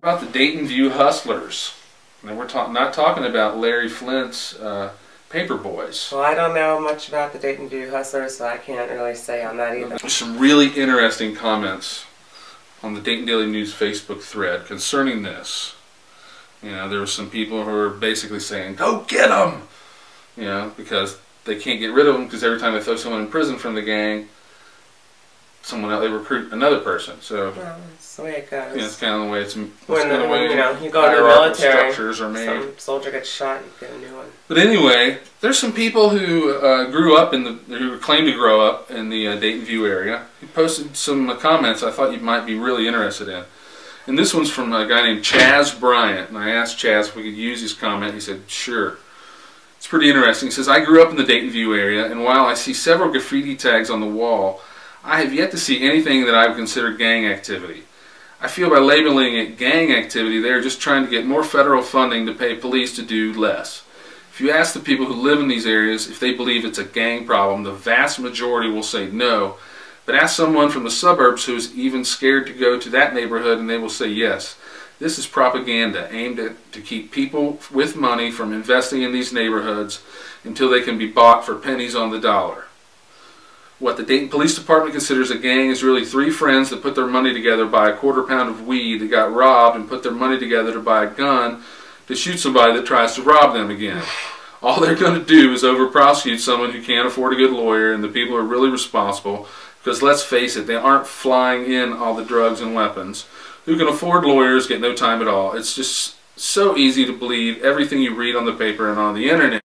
About the Dayton View Hustlers. And we're not talking about Larry Flint's Paper Boys. Well, I don't know much about the Dayton View Hustlers, so I can't really say on that either. There's some really interesting comments on the Dayton Daily News Facebook thread concerning this. You know, there were some people who were basically saying, "Go get them!" You know, because they can't get rid of them because every time they throw someone in prison from the gang, someone else, they recruit another person. So well, that's the way it goes. Yeah, it's kind of the way it's. When you know, you go to the military, structures are made. Some soldier gets shot, you get a new one. But anyway, there's some people who who claim to grow up in the Dayton View area. He posted some comments I thought you might be really interested in. And this one's from a guy named Chaz Bryant. And I asked Chaz if we could use his comment. He said, sure. It's pretty interesting. He says, I grew up in the Dayton View area, and while I see several graffiti tags on the wall, I have yet to see anything that I would consider gang activity. I feel by labeling it gang activity, they are just trying to get more federal funding to pay police to do less. If you ask the people who live in these areas if they believe it's a gang problem, the vast majority will say no. But ask someone from the suburbs who is even scared to go to that neighborhood and they will say yes. This is propaganda aimed at to keep people with money from investing in these neighborhoods until they can be bought for pennies on the dollar. What the Dayton Police Department considers a gang is really three friends that put their money together, buy a quarter-pound of weed that got robbed, and put their money together to buy a gun to shoot somebody that tries to rob them again. All they're going to do is over-prosecute someone who can't afford a good lawyer, and the people are really responsible, because let's face it, they aren't flying in all the drugs and weapons. Who can afford lawyers get no time at all. It's just so easy to believe everything you read on the paper and on the internet.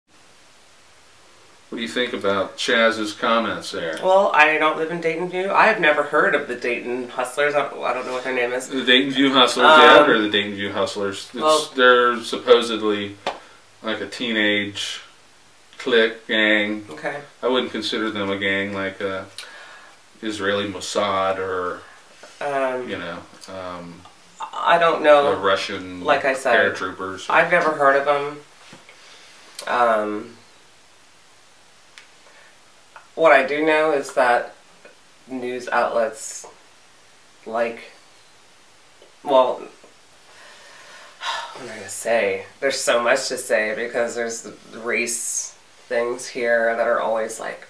What do you think about Chaz's comments there? Well, I don't live in Dayton View. I have never heard of the Dayton Hustlers. I don't know what their name is. The Dayton View Hustlers, yeah, I've heard of the Dayton View Hustlers. They're supposedly like a teenage clique gang. Okay. I wouldn't consider them a gang like Israeli Mossad or, you know, I don't know. The Russian like I said, paratroopers. I've never heard of them. What I do know is that news outlets like, well, what am I going to say? There's so much to say because there's the race things here that are always like,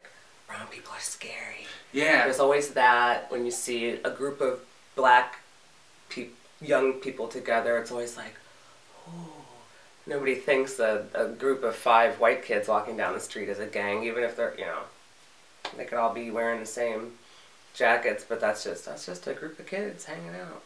brown people are scary. Yeah. There's always that when you see a group of black young people together, it's always like, oh. Nobody thinks a group of 5 white kids walking down the street is a gang, even if they're, you know, they could all be wearing the same jackets, but that's just a group of kids hanging out.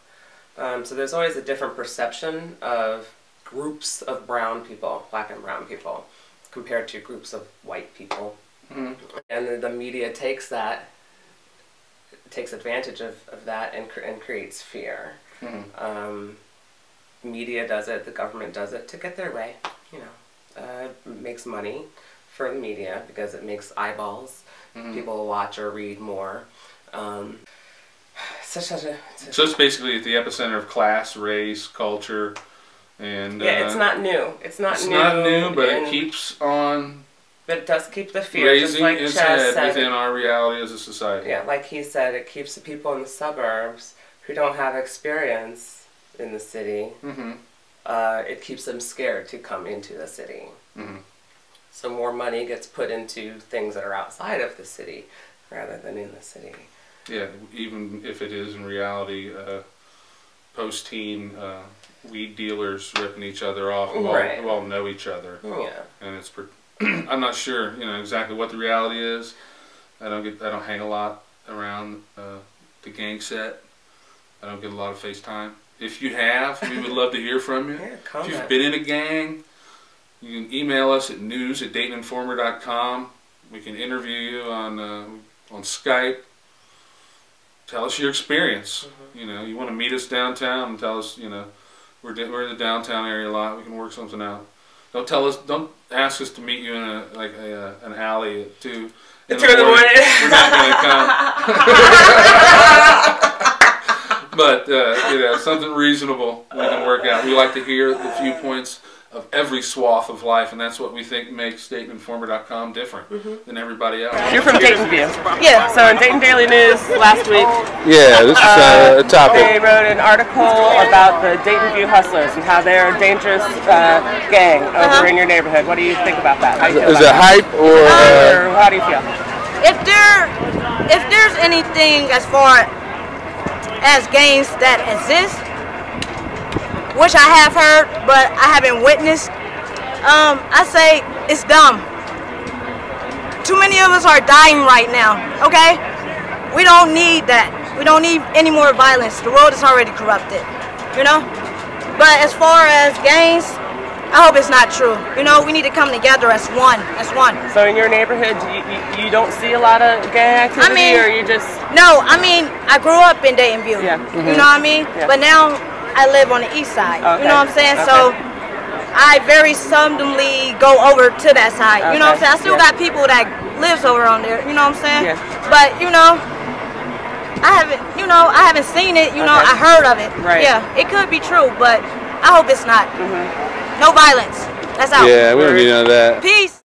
So there's always a different perception of groups of brown people, black and brown people, compared to groups of white people. Mm-hmm. And the media takes advantage of that and creates fear. Mm-hmm. Media does it, the government does it to get their way. You know, makes money for the media because it makes eyeballs. Mm-hmm. People will watch or read more. So it's basically at the epicenter of class, race, culture, and yeah, it's not new. It's not new, but it keeps on. But it does keep the fear, raising just like its Chaz head said. Within our reality as a society. Yeah, like he said, it keeps the people in the suburbs who don't have experience in the city. Mm-hmm. It keeps them scared to come into the city. Mm-hmm. So more money gets put into things that are outside of the city rather than in the city. Yeah, even if it is in reality post-teen weed dealers ripping each other off who all know each other. Yeah. And it's I'm not sure, you know, exactly what the reality is. I don't hang a lot around the gang set. I don't get a lot of FaceTime. If you have, we would love to hear from you. Yeah, comment. If you've been in a gang, you can email us at news@DaytonInformer.com. We can interview you on Skype. Tell us your experience. Mm-hmm. You know, you want to meet us downtown and tell us, you know, we're in the downtown area a lot. We can work something out. Don't ask us to meet you in an alley at 2 in the morning. We're not going to come. But you know, something reasonable we can work out. We like to hear the viewpoints of every swath of life, and that's what we think makes DaytonInformer.com different than everybody else. You're from Dayton View. Yeah. So in Dayton Daily News last week, yeah, this is a topic. They wrote an article about the Dayton View Hustlers and how they're a dangerous gang over in your neighborhood. What do you think about that? How do you feel is it hype or how do you feel? If there's anything as far as gangs that exist, which I have heard, but I haven't witnessed, I say it's dumb. Too many of us are dying right now, okay? We don't need that. We don't need any more violence. The world is already corrupted, you know? But as far as gangs, I hope it's not true. You know, we need to come together as one, So in your neighborhood, you don't see a lot of gang activity, or you just... No, I mean, I grew up in Dayton View, you know what I mean? Yeah. But now I live on the east side, you know what I'm saying? So I very seldomly go over to that side, you know what I'm saying? I still got people that lives over on there, you know what I'm saying? Yeah. But, you know, I haven't seen it, you know, I heard of it. Right. Yeah, it could be true, but I hope it's not. No violence. That's out. yeah, we don't need none of that. Peace.